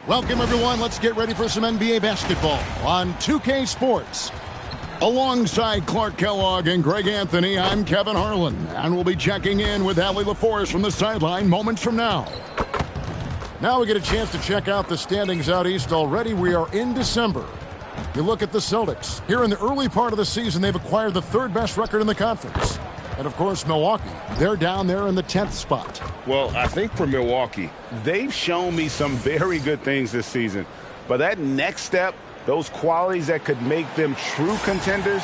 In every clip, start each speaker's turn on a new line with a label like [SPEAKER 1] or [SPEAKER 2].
[SPEAKER 1] Welcome, everyone. Let's get ready for some NBA basketball on 2K Sports. Alongside Clark Kellogg and Greg Anthony, I'm Kevin Harlan, and we'll be checking in with Allie LaForest from the sideline moments from now. Now we get a chance to check out the standings out east. Already we are in December. You look at the Celtics. Here in the early part of the season, they've acquired the third best record in the conference. And, of course, Milwaukee, they're down there in the 10th spot.
[SPEAKER 2] Well, I think for Milwaukee, they've shown me some very good things this season. But that next step, those qualities that could make them true contenders,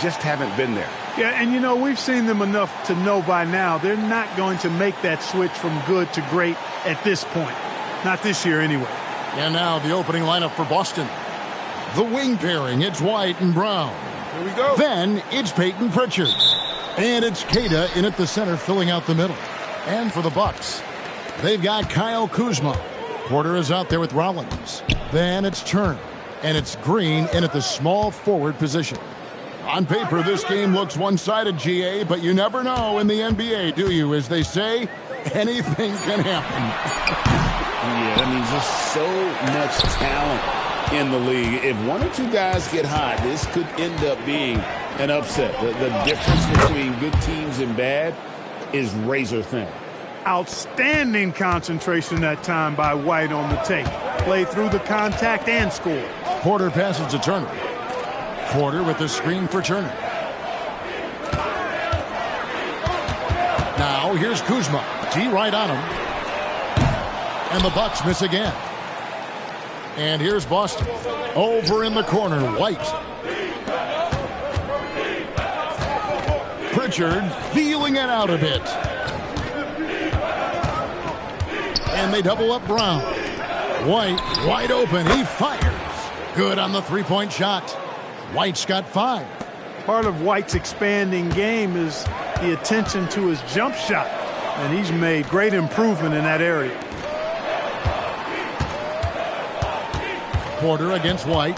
[SPEAKER 2] just haven't been there.
[SPEAKER 3] Yeah, and, you know, we've seen them enough to know by now they're not going to make that switch from good to great at this point. Not this year, anyway.
[SPEAKER 1] And now the opening lineup for Boston. The wing pairing, it's White and Brown.
[SPEAKER 2] Here we go.
[SPEAKER 1] Then it's Peyton Pritchard. And it's Kata in at the center, filling out the middle. And for the Bucks, they've got Kyle Kuzma. Porter is out there with Rollins. Then it's Turner. And it's Green in at the small forward position. On paper, this game looks one-sided, GA, but you never know in the NBA, do you? As they say, anything can happen.
[SPEAKER 2] Yeah, I mean, just so much talent in the league. If one or two guys get hot, this could end up being an upset. The difference between good teams and bad is razor thin.
[SPEAKER 3] Outstanding concentration that time by White on the tape. Played through the contact and scored.
[SPEAKER 1] Porter passes to Turner. Porter with the screen for Turner. Now here's Kuzma. D right on him. And the Bucks miss again. And here's Boston. Over in the corner, White. Pritchard feeling it out a bit. And they double up Brown. White wide open. He fires. Good on the three-point shot. White's got 5.
[SPEAKER 3] Part of White's expanding game is the attention to his jump shot. And he's made great improvement in that area.
[SPEAKER 1] Porter against White.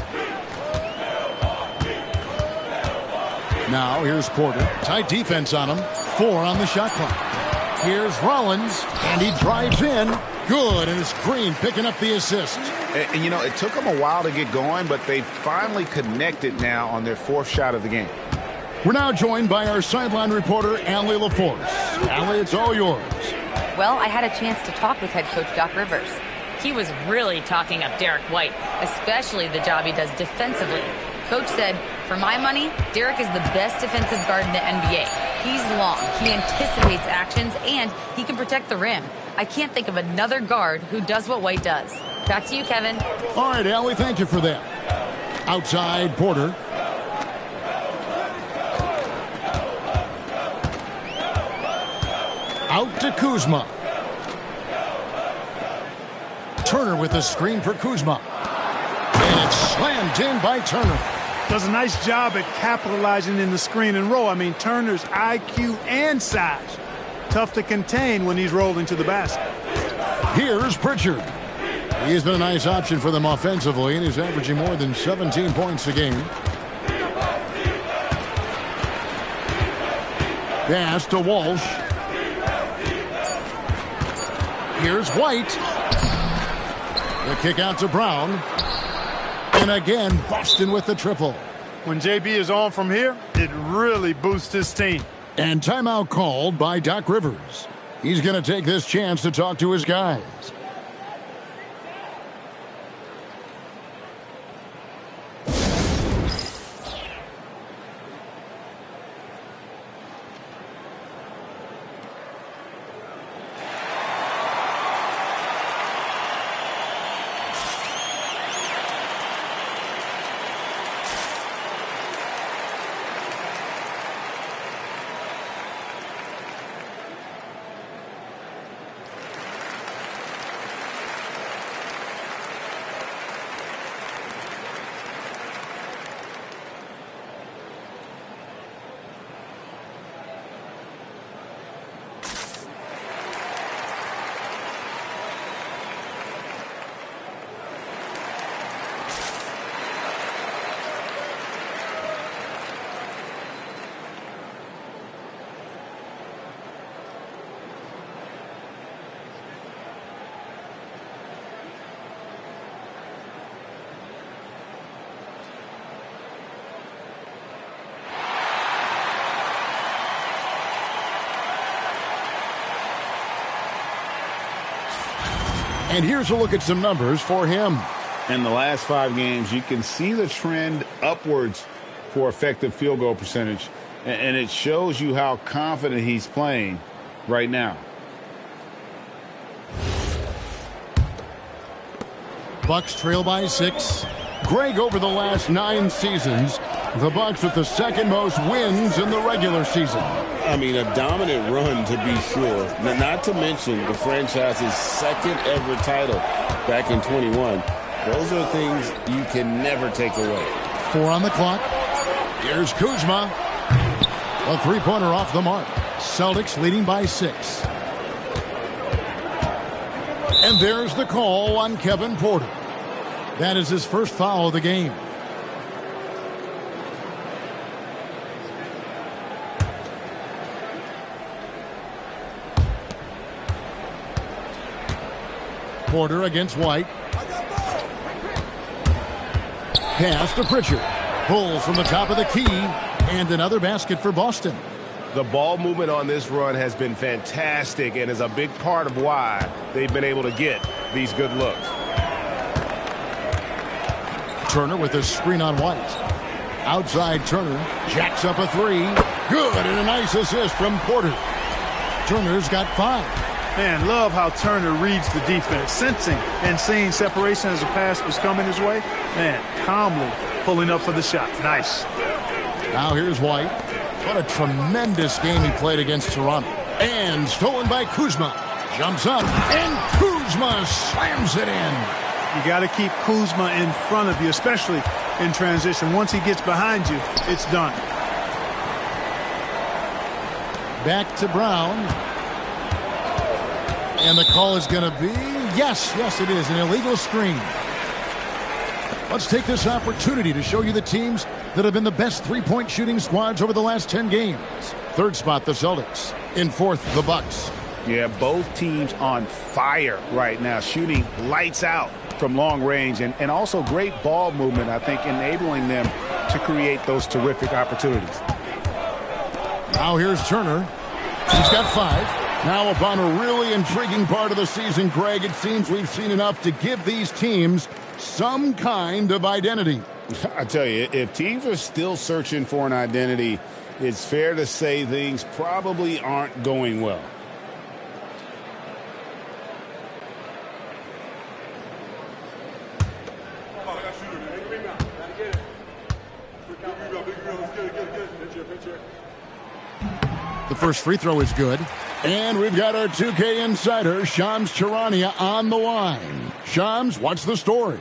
[SPEAKER 1] Now here's Porter. Tight defense on him. 4 on the shot clock. Here's Rollins, and he drives in. Good, and it's Green picking up the assist.
[SPEAKER 2] And, you know, it took them a while to get going, but they finally connected now on their 4th shot of the game.
[SPEAKER 1] We're now joined by our sideline reporter, Allie LaForest. Allie, it's all yours.
[SPEAKER 4] Well, I had a chance to talk with head coach Doc Rivers. He was really talking up Derek White, especially the job he does defensively. Coach said, for my money, Derek is the best defensive guard in the NBA. He's long, he anticipates actions, and he can protect the rim. I can't think of another guard who does what White does. Back to you, Kevin.
[SPEAKER 1] All right, Allie, thank you for that. Outside, Porter. Out to Kuzma. Turner with the screen for Kuzma. And it's slammed in by Turner.
[SPEAKER 3] Does a nice job at capitalizing in the screen and roll. I mean, Turner's IQ and size. Tough to contain when he's rolling to the basket.
[SPEAKER 1] Here's Pritchard. He's been a nice option for them offensively, and he's averaging more than 17 points a game. Pass to Walsh. Here's White. The kick out to Brown. And again, Boston with the triple.
[SPEAKER 3] When JB is on from here, it really boosts his team.
[SPEAKER 1] And timeout called by Doc Rivers. He's going to take this chance to talk to his guys. And here's a look at some numbers for him.
[SPEAKER 2] In the last 5 games, you can see the trend upwards for effective field goal percentage. And it shows you how confident he's playing right now.
[SPEAKER 1] Bucks trail by 6. Greg, over the last 9 seasons, the Bucks with the second most wins in the regular season.
[SPEAKER 5] I mean, a dominant run, to be sure. Not to mention the franchise's second ever title back in 21. Those are things you can never take away.
[SPEAKER 1] 4 on the clock. Here's Kuzma. A three-pointer off the mark. Celtics leading by 6. And there's the call on Kevin Porter. That is his first foul of the game. Porter against White. Pass to Pritchard. Pulls from the top of the key. And another basket for Boston.
[SPEAKER 6] The ball movement on this run has been fantastic and is a big part of why they've been able to get these good looks.
[SPEAKER 1] Turner with a screen on White. Outside Turner. Jacks up a 3. Good, and a nice assist from Porter. Turner's got 5.
[SPEAKER 3] Man, love how Turner reads the defense, sensing and seeing separation as the pass was coming his way. Man, calmly pulling up for the shot. Nice.
[SPEAKER 1] Now here's White. What a tremendous game he played against Toronto. And stolen by Kuzma. Jumps up, and Kuzma slams it in.
[SPEAKER 3] You got to keep Kuzma in front of you, especially in transition. Once he gets behind you, it's done.
[SPEAKER 1] Back to Brown. And the call is going to be, yes, it is, an illegal screen. Let's take this opportunity to show you the teams that have been the best three-point shooting squads over the last 10 games. Third spot, the Celtics. In fourth, the Bucks.
[SPEAKER 2] Yeah, both teams on fire right now, shooting lights out from long range, and also great ball movement, I think, enabling them to create those terrific opportunities.
[SPEAKER 1] Now here's Turner. He's got 5. Now upon a really intriguing part of the season, Greg, it seems we've seen enough to give these teams some kind of identity.
[SPEAKER 2] I tell you, if teams are still searching for an identity, it's fair to say things probably aren't going well.
[SPEAKER 1] The first free throw is good. And we've got our 2K insider, Shams Charania, on the line. Shams, what's the story?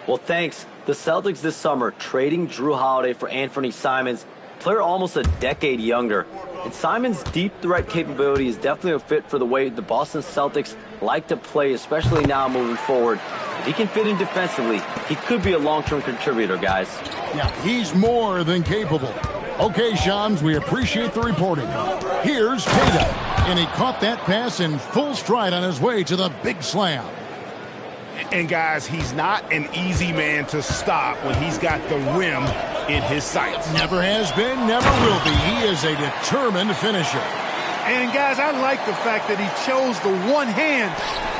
[SPEAKER 7] Well, thanks. The Celtics this summer trading Drew Holiday for Anthony Simons, player almost a decade younger. And Simons' deep threat capability is definitely a fit for the way the Boston Celtics like to play, especially now moving forward. If he can fit in defensively, he could be a long-term contributor, guys.
[SPEAKER 1] Yeah, he's more than capable. Okay, Shams, we appreciate the reporting. Here's Tatum, and he caught that pass in full stride on his way to the big slam.
[SPEAKER 6] And, guys, he's not an easy man to stop when he's got the rim in his sights.
[SPEAKER 1] Never has been, never will be. He is a determined finisher.
[SPEAKER 3] And, guys, I like the fact that he chose the one-hand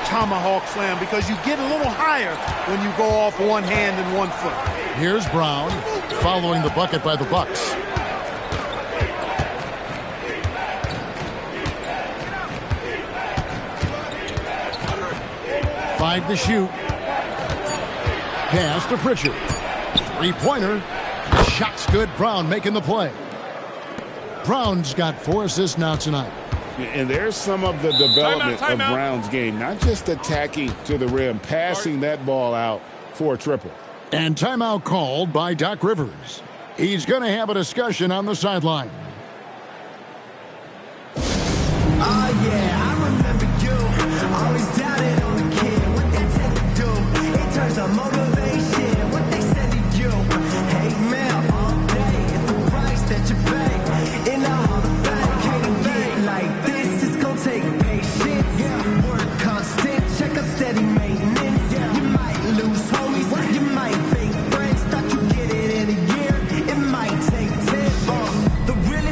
[SPEAKER 3] tomahawk slam because you get a little higher when you go off one hand and 1 foot.
[SPEAKER 1] Here's Brown, following the bucket by the Bucks. Five to shoot. Pass to Pritchard. Three-pointer. Shot's good. Brown making the play. Brown's got 4 assists now tonight.
[SPEAKER 2] And there's some of the development of Brown's game. Not just attacking to the rim, passing that ball out for a triple.
[SPEAKER 1] And timeout called by Doc Rivers. He's going to have a discussion on the sideline.
[SPEAKER 8] Oh, yeah, I remember you. Always doubted on the kid. What they tend to do. It turns on motivation. What they said to you. Hate mail all day. It's the price that you pay. In the Hall of Fame. Can't get like this. It's gonna take patience. Yeah. Work constant. Check up steady maintenance. Yeah. You might lose homies. You might fake friends. Thought you get it in a year. It might take 10. The real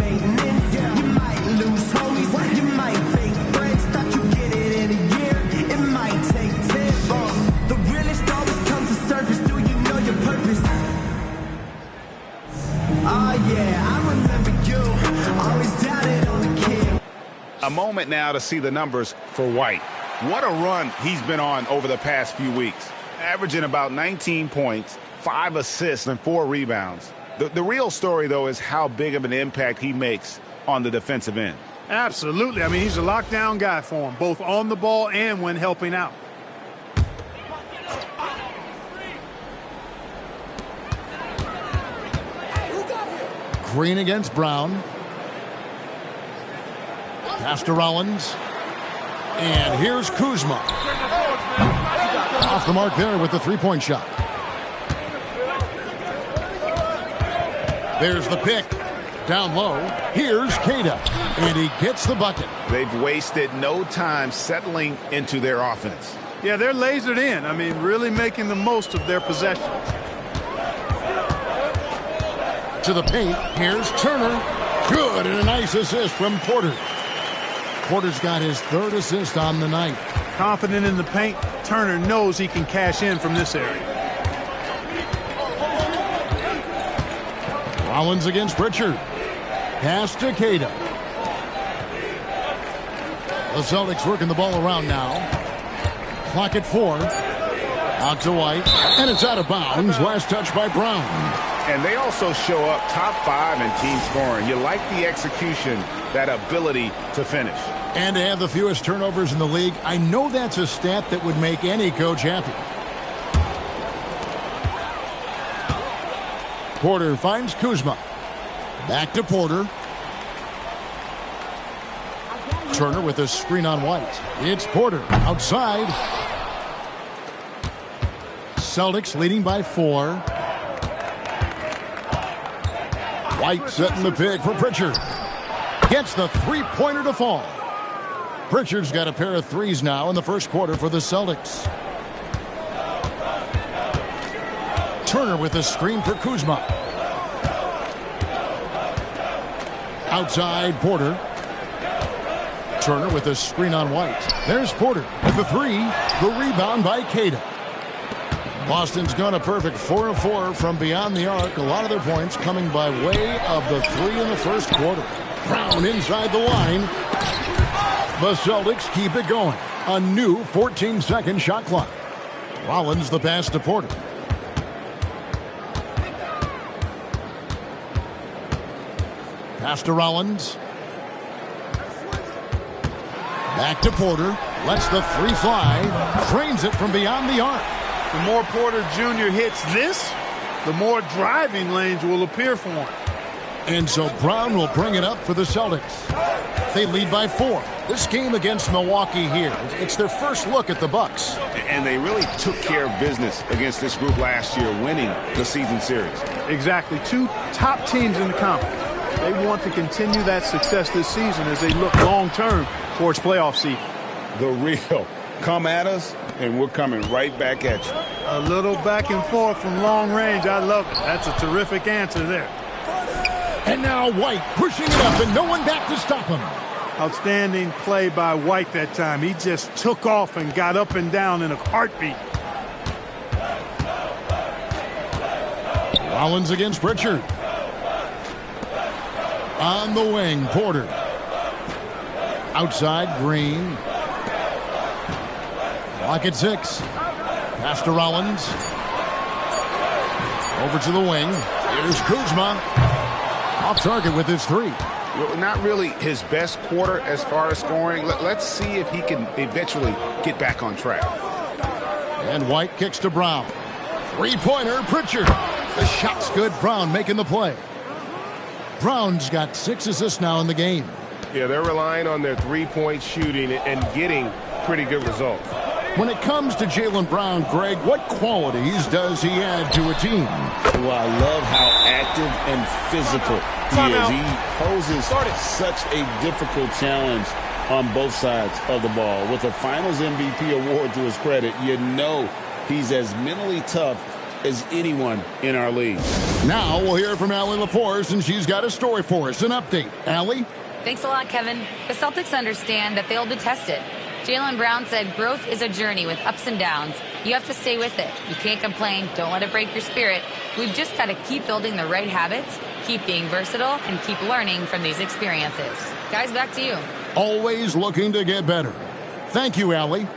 [SPEAKER 8] maintenance. You might lose homies, you might fake friends. Thought you get it in a year, it might take 10. The realest always comes to surface. Do you know your purpose? Oh yeah, I remember you. Always doubted on the kid.
[SPEAKER 6] A moment now to see the numbers for White. What a run he's been on over the past few weeks. Averaging about 19 points, 5 assists, and 4 rebounds. The real story, though, is how big of an impact he makes on the defensive end.
[SPEAKER 3] Absolutely. I mean, he's a lockdown guy for him, both on the ball and when helping out.
[SPEAKER 1] Green against Brown. Pass to Rollins. And here's Kuzma. Off the mark there with the three-point shot. There's the pick. Down low. Here's Queta. And he gets the bucket.
[SPEAKER 6] They've wasted no time settling into their offense.
[SPEAKER 3] Yeah, they're lasered in. I mean, really making the most of their possession.
[SPEAKER 1] To the paint. Here's Turner. Good, and a nice assist from Porter. Porter's got his 3rd assist on the night.
[SPEAKER 3] Confident in the paint, Turner knows he can cash in from this area.
[SPEAKER 1] Rollins against Pritchard. Pass to Queta. The Celtics working the ball around now. Clock at 4. Out to White. And it's out of bounds. Last touch by Brown.
[SPEAKER 6] And they also show up top 5 in team scoring. You like the execution, that ability to finish.
[SPEAKER 1] And to have the fewest turnovers in the league, I know that's a stat that would make any coach happy. Porter finds Kuzma. Back to Porter. Turner with a screen on White. It's Porter outside. Celtics leading by 4. White setting the pick for Pritchard. Gets the three-pointer to fall. Pritchard's got a pair of threes now in the first quarter for the Celtics. Turner with a screen for Kuzma. Outside Porter. Turner with a screen on White. There's Porter with the 3. The rebound by Queta. Boston's gone a perfect 4 of 4 from beyond the arc. A lot of their points coming by way of the 3 in the first quarter. Brown inside the line. The Celtics keep it going. A new 14-second shot clock. Rollins the pass to Porter. Pass to Rollins. Back to Porter. Lets the 3 fly. Drains it from beyond the arc.
[SPEAKER 3] The more Porter Jr. hits this, the more driving lanes will appear for him.
[SPEAKER 1] And so Brown will bring it up for the Celtics. They lead by 4. This game against Milwaukee here, it's their first look at the Bucks.
[SPEAKER 6] And they really took care of business against this group last year, winning the season series.
[SPEAKER 3] Exactly. 2 top teams in the conference. They want to continue that success this season as they look long-term towards playoff seed.
[SPEAKER 6] The real. Come at us, and we're coming right back at you.
[SPEAKER 3] A little back and forth from long range. I love it. That's a terrific answer there.
[SPEAKER 1] And now White pushing it up, and no one back to stop him.
[SPEAKER 3] Outstanding play by White that time. He just took off and got up and down in a heartbeat.
[SPEAKER 1] Rollins against Pritchard. On the wing, Porter. Outside, Green. Clock at 6. Pass to Rollins. Over to the wing. Here's Kuzma. Off target with his 3.
[SPEAKER 6] Not really his best quarter as far as scoring. Let's see if he can eventually get back on track.
[SPEAKER 1] And White kicks to Brown. 3-pointer, Pritchard. The shot's good. Brown making the play. Brown's got 6 assists now in the game.
[SPEAKER 6] Yeah, they're relying on their 3-point shooting and getting pretty good results.
[SPEAKER 1] When it comes to Jaylen Brown, Greg, what qualities does he add to a team?
[SPEAKER 2] Well, I love how active and physical he is. He poses such a difficult challenge on both sides of the ball. With a Finals MVP award to his credit, you know he's as mentally tough as anyone in our league.
[SPEAKER 1] Now we'll hear from Allie LaForce, and she's got a story for us. An update. Allie?
[SPEAKER 4] Thanks a lot, Kevin. The Celtics understand that they'll be tested. Jaylen Brown said growth is a journey with ups and downs. You have to stay with it. You can't complain. Don't let it break your spirit. We've just got to keep building the right habits, keep being versatile, and keep learning from these experiences. Guys, back to you.
[SPEAKER 1] Always looking to get better. Thank you, Allie.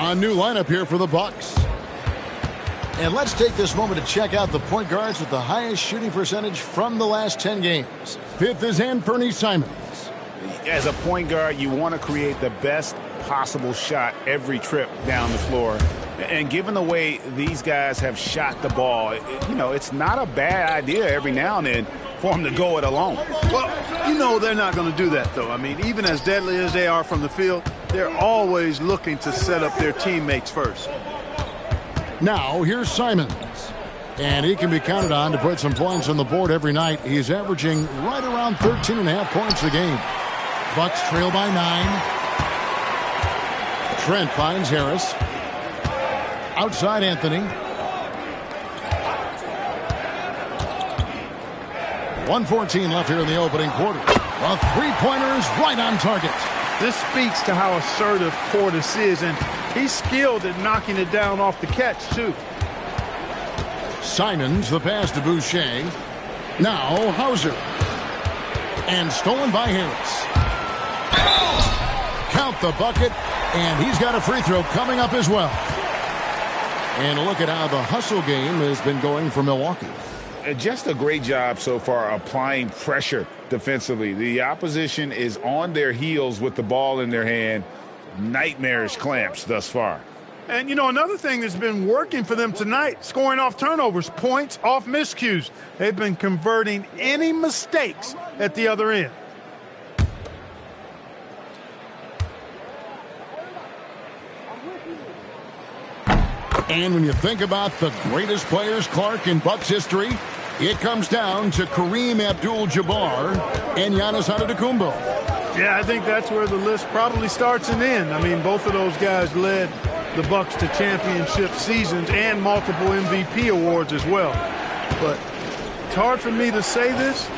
[SPEAKER 1] A new lineup here for the Bucks. And let's take this moment to check out the point guards with the highest shooting percentage from the last 10 games. Fifth is Anthony Simons.
[SPEAKER 6] As a point guard, you want to create the best possible shot every trip down the floor. And given the way these guys have shot the ball, it's not a bad idea every now and then for them to go it alone.
[SPEAKER 3] Well, they're not going to do that, though. I mean, even as deadly as they are from the field, they're always looking to set up their teammates first.
[SPEAKER 1] Now, here's Simons. And he can be counted on to put some points on the board every night. He's averaging right around 13.5 points a game. Bucks trail by 9. Trent finds Harris. Outside Anthony. 1:14 left here in the opening quarter. A three-pointer is right on target.
[SPEAKER 3] This speaks to how assertive Portis is, and he's skilled at knocking it down off the catch, too.
[SPEAKER 1] Simons, the pass to Boucher. Now Hauser. And stolen by Harris. Count the bucket, and he's got a free throw coming up as well. And look at how the hustle game has been going for Milwaukee.
[SPEAKER 6] Just a great job so far applying pressure defensively. The opposition is on their heels with the ball in their hand. Nightmarish clamps thus far.
[SPEAKER 3] And, another thing that's been working for them tonight, scoring off turnovers, points off miscues. They've been converting any mistakes at the other end.
[SPEAKER 1] And when you think about the greatest players, Clark, in Bucks history, it comes down to Kareem Abdul-Jabbar and Giannis Antetokounmpo.
[SPEAKER 3] Yeah, I think that's where the list probably starts and ends. I mean, both of those guys led the Bucks to championship seasons and multiple MVP awards as well. But it's hard for me to say this,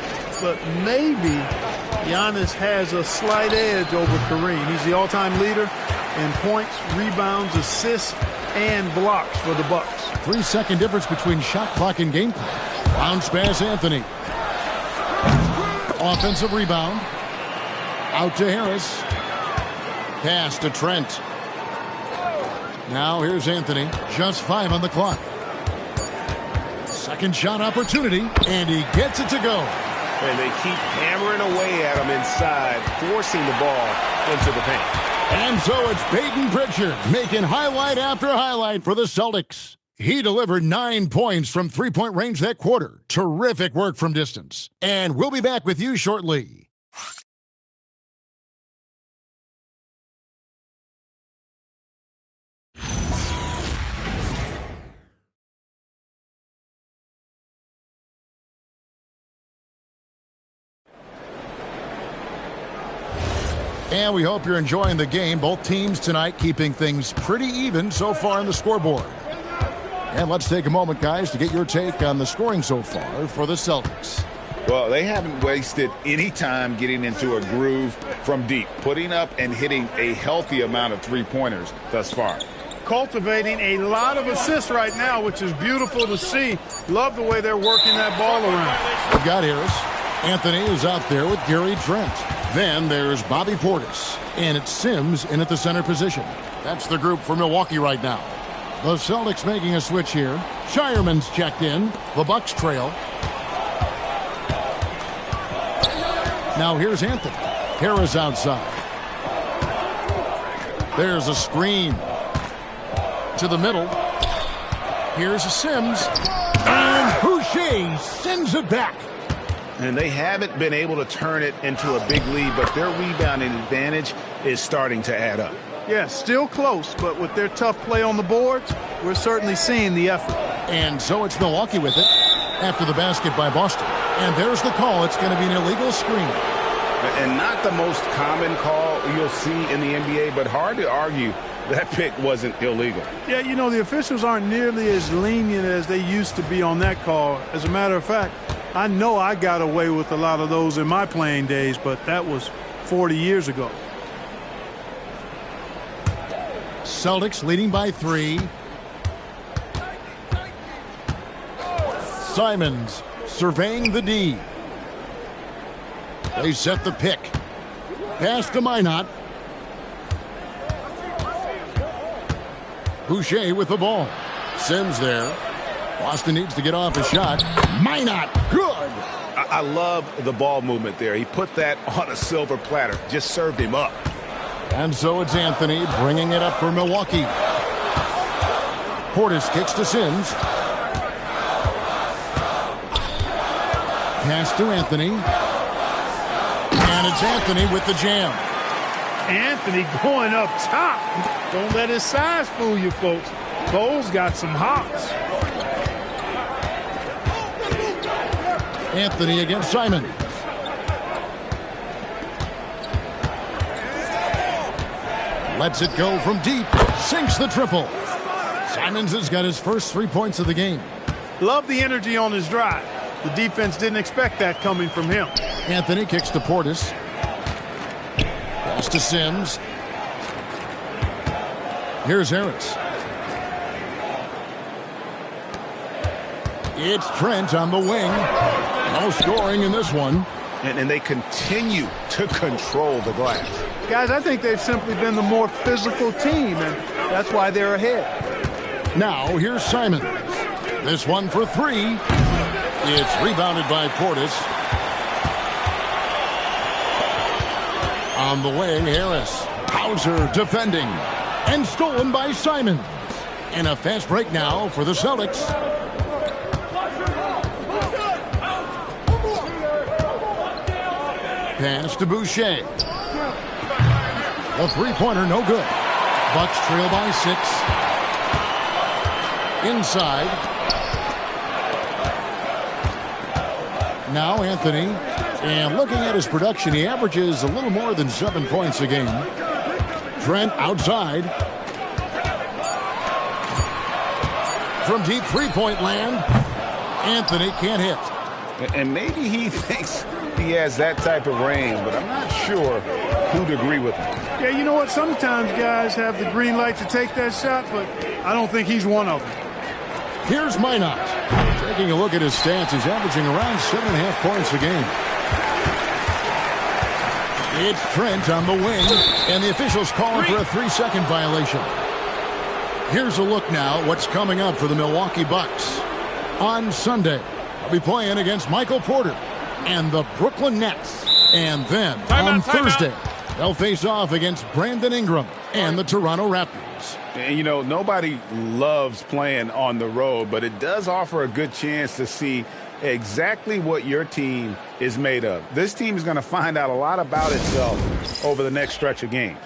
[SPEAKER 3] but maybe Giannis has a slight edge over Kareem. He's the all-time leader in points, rebounds, assists, and blocks for the Bucks.
[SPEAKER 1] 3-second difference between shot clock and game clock. Bounce pass, Anthony. Offensive rebound. Out to Harris. Pass to Trent. Now here's Anthony. Just 5 on the clock. Second shot opportunity, and he gets it to go.
[SPEAKER 5] And they keep hammering away at him inside, forcing the ball into the paint.
[SPEAKER 1] And so it's Peyton Pritchard making highlight after highlight for the Celtics. He delivered 9 points from three-point range that quarter. Terrific work from distance. And we'll be back with you shortly. And we hope you're enjoying the game. Both teams tonight keeping things pretty even so far on the scoreboard. And let's take a moment, guys, to get your take on the scoring so far for the Celtics.
[SPEAKER 6] Well, they haven't wasted any time getting into a groove from deep, putting up and hitting a healthy amount of three-pointers thus far.
[SPEAKER 3] Cultivating a lot of assists right now, which is beautiful to see. Love the way they're working that ball around.
[SPEAKER 1] We've got Harris. Anthony is out there with Gary Trent. Then there's Bobby Portis. And it's Sims in at the center position. That's the group for Milwaukee right now. The Celtics making a switch here. Shireman's checked in. The Bucks trail. Now here's Anthony. Harris outside. There's a screen. To the middle. Here's a Sims. And Boucher sends it back.
[SPEAKER 6] And they haven't been able to turn it into a big lead, but their rebounding advantage is starting to add up.
[SPEAKER 3] Yeah, still close, but with their tough play on the boards, we're certainly seeing the effort.
[SPEAKER 1] And so it's Milwaukee with it after the basket by Boston. And there's the call. It's going to be an illegal screen.
[SPEAKER 6] And not the most common call you'll see in the NBA, but hard to argue that pick wasn't illegal.
[SPEAKER 3] Yeah, you know, the officials aren't nearly as lenient as they used to be on that call. As a matter of fact, I know I got away with a lot of those in my playing days, but that was 40 years ago.
[SPEAKER 1] Celtics leading by 3. Simons surveying the D. They set the pick. Pass to Minot. Boucher with the ball. Sims there. Boston needs to get off a shot. Minot, good.
[SPEAKER 6] I love the ball movement there. He put that on a silver platter. Just served him up.
[SPEAKER 1] And so it's Anthony bringing it up for Milwaukee. Portis kicks to Sims. Pass to Anthony. And it's Anthony with the jam.
[SPEAKER 3] Anthony going up top. Don't let his size fool you, folks. Cole's got some hops.
[SPEAKER 1] Anthony against Simon. Lets it go from deep. Sinks the triple. Simons has got his first 3 points of the game.
[SPEAKER 3] Love the energy on his drive. The defense didn't expect that coming from him.
[SPEAKER 1] Anthony kicks to Portis. Pass to Sims. Here's Harris. It's Trent on the wing. No scoring in this one.
[SPEAKER 6] And they continue to control the glass.
[SPEAKER 3] Guys, I think they've simply been the more physical team, and that's why they're ahead.
[SPEAKER 1] Now, here's Simon. This one for 3. It's rebounded by Portis. On the wing, Harris. Hauser defending. And stolen by Simon. And a fast break now for the Celtics. Pass to Boucher. The three-pointer, no good. Bucks trail by 6. Inside. Now Anthony. And looking at his production, he averages a little more than 7 points a game. Trent outside. From deep three-point land. Anthony can't hit.
[SPEAKER 6] And maybe he thinks he has that type of range, but I'm not sure who'd agree with him.
[SPEAKER 3] Yeah, you know what? Sometimes guys have the green light to take that shot, but I don't think he's one of them.
[SPEAKER 1] Here's Minot. Taking a look at his stats, he's averaging around 7.5 points a game. It's Trent on the wing, and the officials calling for a 3-second violation. Here's a look now what's coming up for the Milwaukee Bucks. On Sunday, they'll be playing against Michael Porter and the Brooklyn Nets. And then on Thursday, they'll face off against Brandon Ingram and the Toronto Raptors.
[SPEAKER 6] And, you know, nobody loves playing on the road, but it does offer a good chance to see exactly what your team is made of. This team is going to find out a lot about itself over the next stretch of games.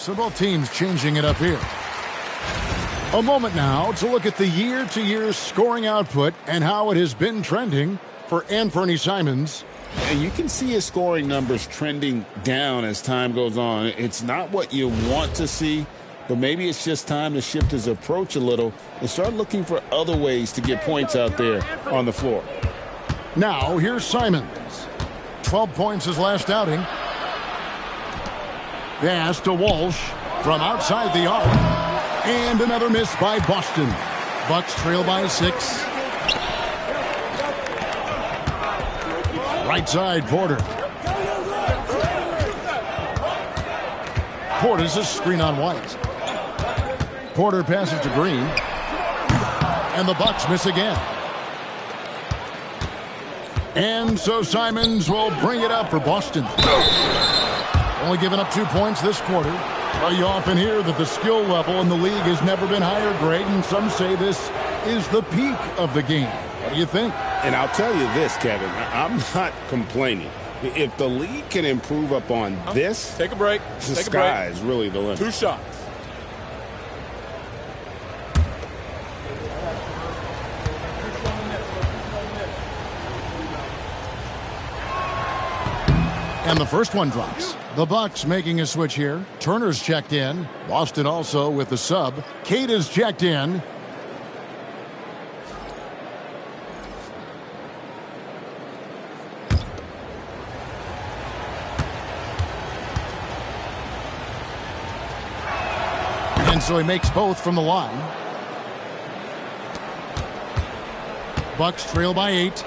[SPEAKER 1] So both teams changing it up here. A moment now to look at the year-to-year scoring output and how it has been trending for Anthony Simons.
[SPEAKER 5] And you can see his scoring numbers trending down as time goes on. It's not what you want to see, but maybe it's just time to shift his approach a little and start looking for other ways to get points out there on the floor.
[SPEAKER 1] Now, here's Simons. 12 points his last outing. Pass to Walsh from outside the arc. And another miss by Boston. Bucks trail by 6. Right side, Porter. Porter's a screen on White. Porter passes to Green. And the Bucks miss again. And so Simons will bring it up for Boston. Only giving up 2 points this quarter. Well, you often hear that the skill level in the league has never been higher, Greg, and some say this is the peak of the game. What do you think?
[SPEAKER 5] And I'll tell you this, Kevin, I'm not complaining. If the league can improve upon this,
[SPEAKER 9] take a break.
[SPEAKER 5] The sky is really the limit.
[SPEAKER 9] 2 shots.
[SPEAKER 1] And the first one drops. The Bucks making a switch here. Turner's checked in. Boston also with the sub. Cade is checked in. And so he makes both from the line. Bucks trail by 8.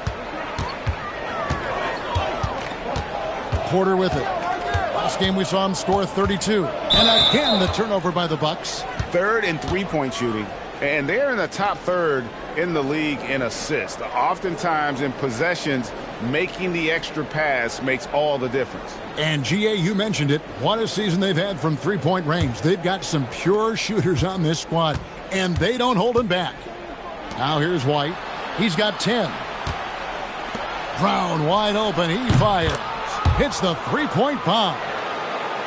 [SPEAKER 1] Porter with it. Last game we saw him score 32. And again the turnover by the Bucks.
[SPEAKER 6] Third in three-point shooting. And they're in the top third in the league in assists. Oftentimes in possessions, making the extra pass makes all the difference.
[SPEAKER 1] And GA, you mentioned it. What a season they've had from three-point range. They've got some pure shooters on this squad. And they don't hold him back. Now here's White. He's got 10. Brown wide open. He fires. Hits the three-point bomb.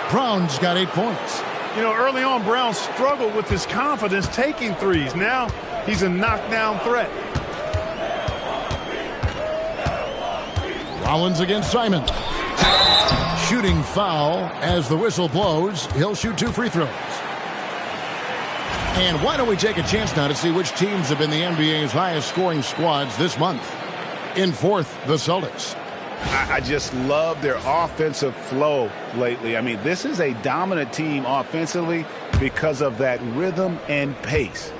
[SPEAKER 1] Brown's got 8 points.
[SPEAKER 3] You know, early on, Brown struggled with his confidence taking threes. Now he's a knockdown threat.
[SPEAKER 1] Rollins against Simon. Shooting foul as the whistle blows. He'll shoot 2 free throws. And why don't we take a chance now to see which teams have been the NBA's highest scoring squads this month. In fourth, the Celtics.
[SPEAKER 6] I just love their offensive flow lately. I mean, this is a dominant team offensively because of that rhythm and pace.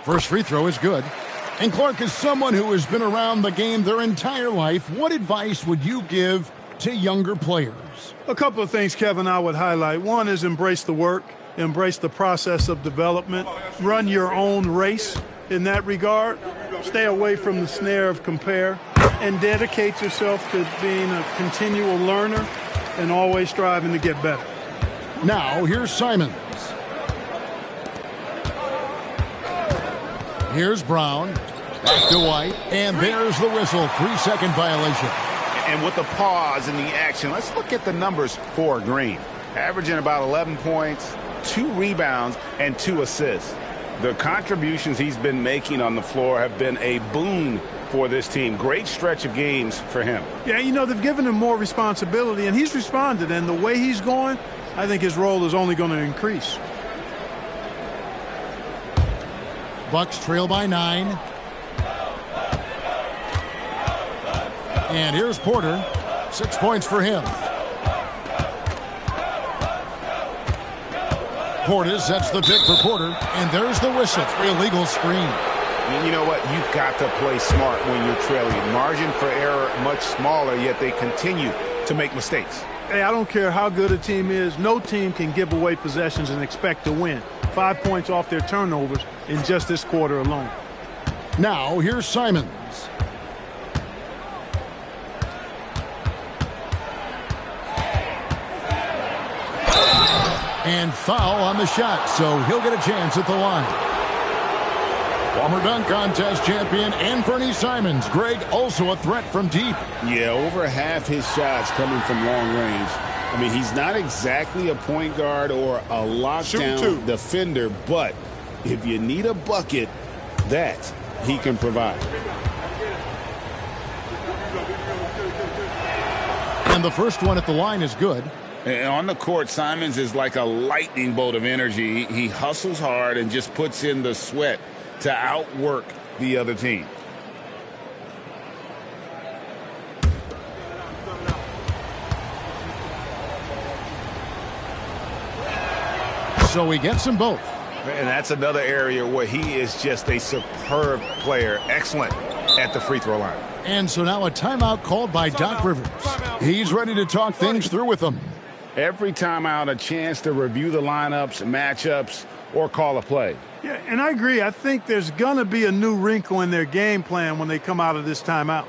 [SPEAKER 1] First free throw is good. And Clark, is someone who has been around the game their entire life, what advice would you give to younger players?
[SPEAKER 3] A couple of things, Kevin, I would highlight. One is embrace the work, embrace the process of development, run your own race. In that regard, stay away from the snare of compare and dedicate yourself to being a continual learner and always striving to get better.
[SPEAKER 1] Now, here's Simons. Here's Brown. Back to White. And there's the whistle. 3-second violation.
[SPEAKER 6] And with the pause in the action, let's look at the numbers for Green. Averaging about 11 points, 2 rebounds, and 2 assists. The contributions he's been making on the floor have been a boon for this team. Great stretch of games for him.
[SPEAKER 3] Yeah, you know, they've given him more responsibility, and he's responded. And the way he's going, I think his role is only going to increase.
[SPEAKER 1] Bucks trail by 9. And here's Porter. 6 points for him. Porter sets the pick for Porter, and there's the whistle. Illegal screen.
[SPEAKER 6] You know what? You've got to play smart when you're trailing. Margin for error much smaller, yet they continue to make mistakes.
[SPEAKER 3] Hey, I don't care how good a team is. No team can give away possessions and expect to win. 5 points off their turnovers in just this quarter alone.
[SPEAKER 1] Now, here's Simons. And foul on the shot, so he'll get a chance at the line. Former dunk contest champion Anthony Simons. Greg, also a threat from deep.
[SPEAKER 5] Yeah, over half his shots coming from long range. I mean, he's not exactly a point guard or a lockdown defender, but if you need a bucket, that he can provide.
[SPEAKER 1] And the first one at the line is good.
[SPEAKER 5] And on the court, Simons is like a lightning bolt of energy. He hustles hard and just puts in the sweat to outwork the other team.
[SPEAKER 1] So he gets them both.
[SPEAKER 6] And that's another area where he is just a superb player. Excellent at the free throw line.
[SPEAKER 1] And so now a timeout called by Doc Rivers. He's ready to talk things through with them.
[SPEAKER 6] Every timeout, a chance to review the lineups, matchups, or call a play.
[SPEAKER 3] Yeah, and I agree. I think there's going to be a new wrinkle in their game plan when they come out of this timeout.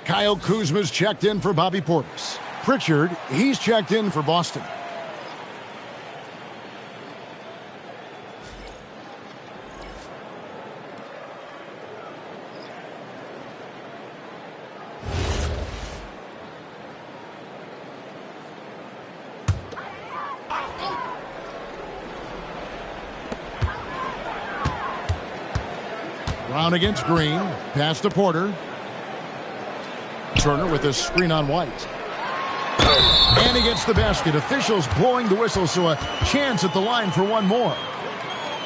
[SPEAKER 1] Kyle Kuzma's checked in for Bobby Portis. Pritchard, he's checked in for Boston. Brown against Green. Pass to Porter. Turner with a screen on White. And he gets the basket. Officials blowing the whistle, so a chance at the line for one more.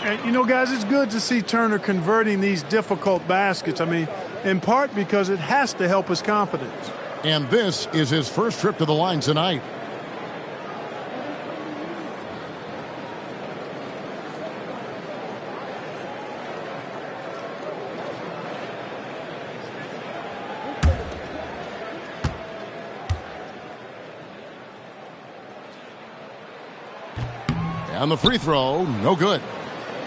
[SPEAKER 3] And, you know, guys, it's good to see Turner converting these difficult baskets. I mean, in part because it has to help his confidence.
[SPEAKER 1] And this is his first trip to the line tonight. And the free throw, no good.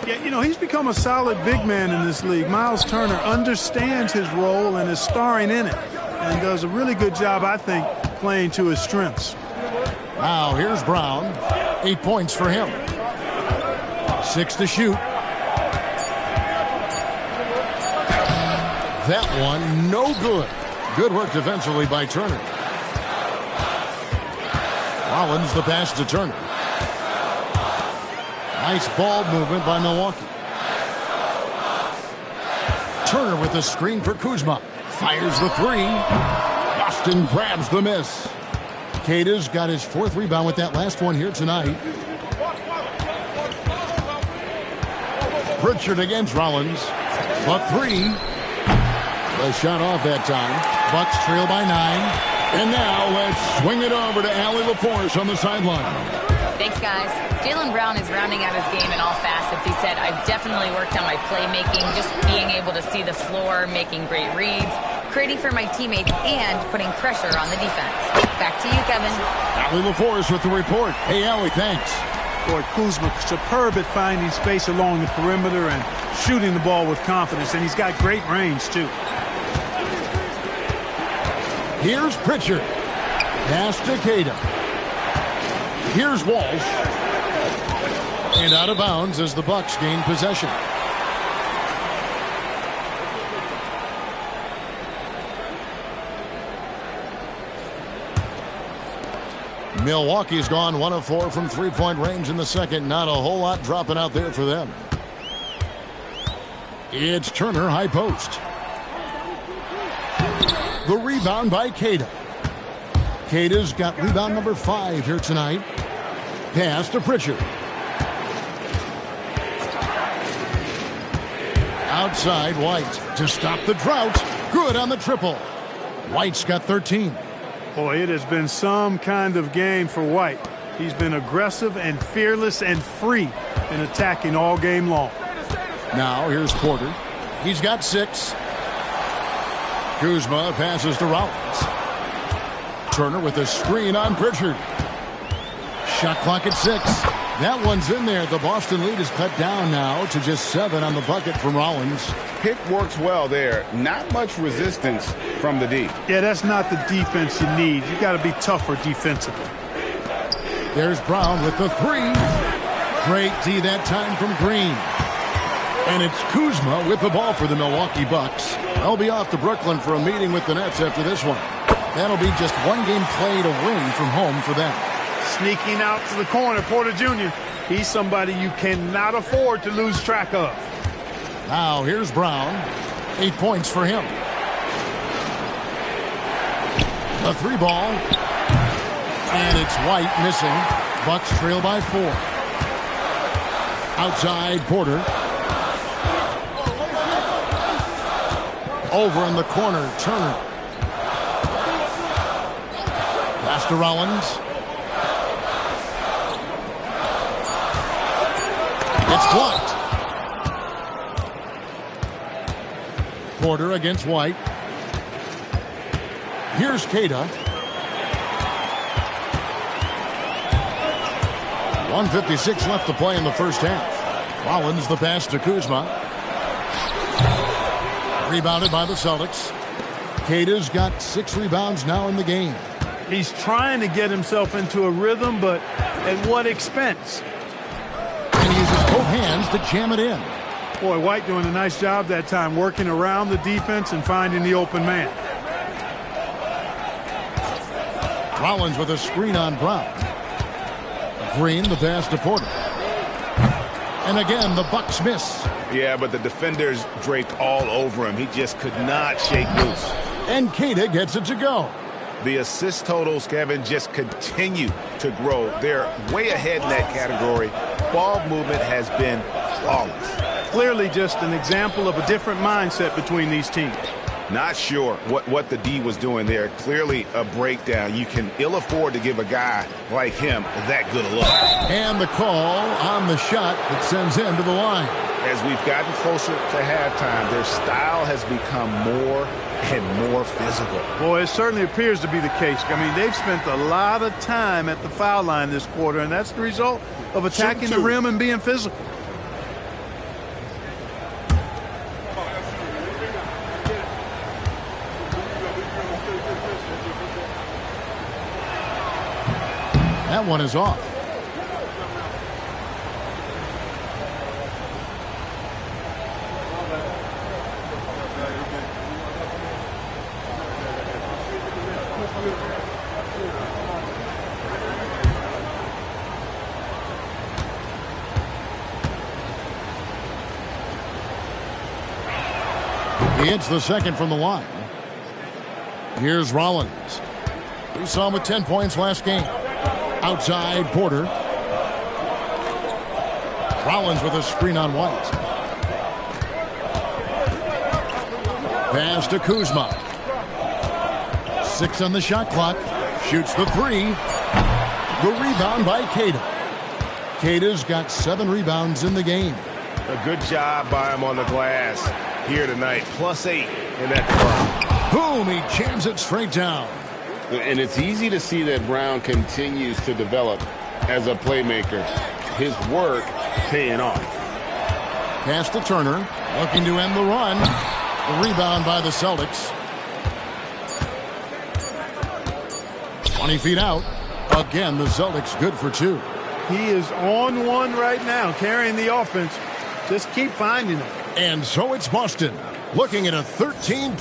[SPEAKER 3] Yeah, you know, he's become a solid big man in this league. Miles Turner understands his role and is starring in it, and does a really good job, I think, playing to his strengths.
[SPEAKER 1] Now here's Brown. 8 points for him. 6 to shoot. That one, no good. Good work defensively by Turner. Rollins the pass to Turner. Nice ball movement by Milwaukee. Turner with the screen for Kuzma. Fires the three. Boston grabs the miss. Kata's got his 4th rebound with that last one here tonight. Pritchard against Rollins. The three. The shot off that time. Bucks trail by 9. And now let's swing it over to Allie LaForce on the sideline.
[SPEAKER 4] Thanks, guys. Jaylen Brown is rounding out his game in all facets. He said, I've definitely worked on my playmaking, just being able to see the floor, making great reads, creating for my teammates, and putting pressure on the defense. Back to you, Kevin.
[SPEAKER 1] Allie LaForce with the report. Hey, Allie, thanks.
[SPEAKER 3] Boy, Kuzma, superb at finding space along the perimeter and shooting the ball with confidence, and he's got great range, too.
[SPEAKER 1] Here's Pritchard. Pass to Kata. Here's Walsh. And out of bounds as the Bucks gain possession. Milwaukee's gone 1 of 4 from three-point range in the second. Not a whole lot dropping out there for them. It's Turner, high post. The rebound by Queta. Queta's got rebound number 5 here tonight. Pass to Pritchard. Outside, White to stop the drought. Good on the triple. White's got 13.
[SPEAKER 3] Boy, it has been some kind of game for White. He's been aggressive and fearless and free in attacking all game long.
[SPEAKER 1] Now here's Porter. He's got 6. Kuzma passes to Rollins. Turner with a screen on Pritchard. Shot clock at 6. That one's in there. The Boston lead is cut down now to just 7 on the bucket from Rollins.
[SPEAKER 6] Pick works well there. Not much resistance from the D.
[SPEAKER 3] Yeah, that's not the defense you need. You got to be tougher defensively.
[SPEAKER 1] There's Brown with the 3. Great D that time from Green. And it's Kuzma with the ball for the Milwaukee Bucks. They'll be off to Brooklyn for a meeting with the Nets after this one. That'll be just one game played away from home for them.
[SPEAKER 3] Sneaking out to the corner, Porter Jr. He's somebody you cannot afford to lose track of.
[SPEAKER 1] Now here's Brown. 8 points for him. The 3 ball. And it's White missing. Bucks trail by 4. Outside Porter. Over in the corner, Turner. Pass to Rollins. It's blocked. Porter against White. Here's Queta. 1:56 left to play in the first half. Rollins the pass to Kuzma. Rebounded by the Celtics. Queta's got 6 rebounds now in the game.
[SPEAKER 3] He's trying to get himself into a rhythm, but at what expense?
[SPEAKER 1] And he uses both hands to jam it in.
[SPEAKER 3] Boy, White doing a nice job that time, working around the defense and finding the open man.
[SPEAKER 1] Rollins with a screen on Brown. Green the pass to Porter. And again, the Bucks miss.
[SPEAKER 6] Yeah, but the defenders draped all over him. He just could not shake loose.
[SPEAKER 1] And Queta gets it to go.
[SPEAKER 6] The assist totals, Kevin, just continue to grow. They're way ahead in that category. Ball movement has been flawless.
[SPEAKER 3] Clearly just an example of a different mindset between these teams.
[SPEAKER 6] Not sure what the D was doing there. Clearly a breakdown. You can ill afford to give a guy like him that good a look.
[SPEAKER 1] And the call on the shot that sends him to the line.
[SPEAKER 6] As we've gotten closer to halftime, their style has become more and more physical.
[SPEAKER 3] Boy, it certainly appears to be the case. I mean, they've spent a lot of time at the foul line this quarter, and that's the result of attacking the rim and being physical.
[SPEAKER 1] That one is off. He hits the second from the line. Here's Rollins. We saw him with 10 points last game. Outside Porter. Rollins with a screen on White. Pass to Kuzma. 6 on the shot clock. Shoots the 3. The rebound by Queta. Queta's got 7 rebounds in the game.
[SPEAKER 6] A good job by him on the glass here tonight. +8 in that department.
[SPEAKER 1] Boom, he jams it straight down.
[SPEAKER 5] And it's easy to see that Brown continues to develop as a playmaker. His work paying off.
[SPEAKER 1] Pass to Turner, looking to end the run. The rebound by the Celtics. 20 feet out. Again, the Celtics good for 2.
[SPEAKER 3] He is on one right now, carrying the offense. Just keep finding him.
[SPEAKER 1] And so it's Boston, looking at a 13-point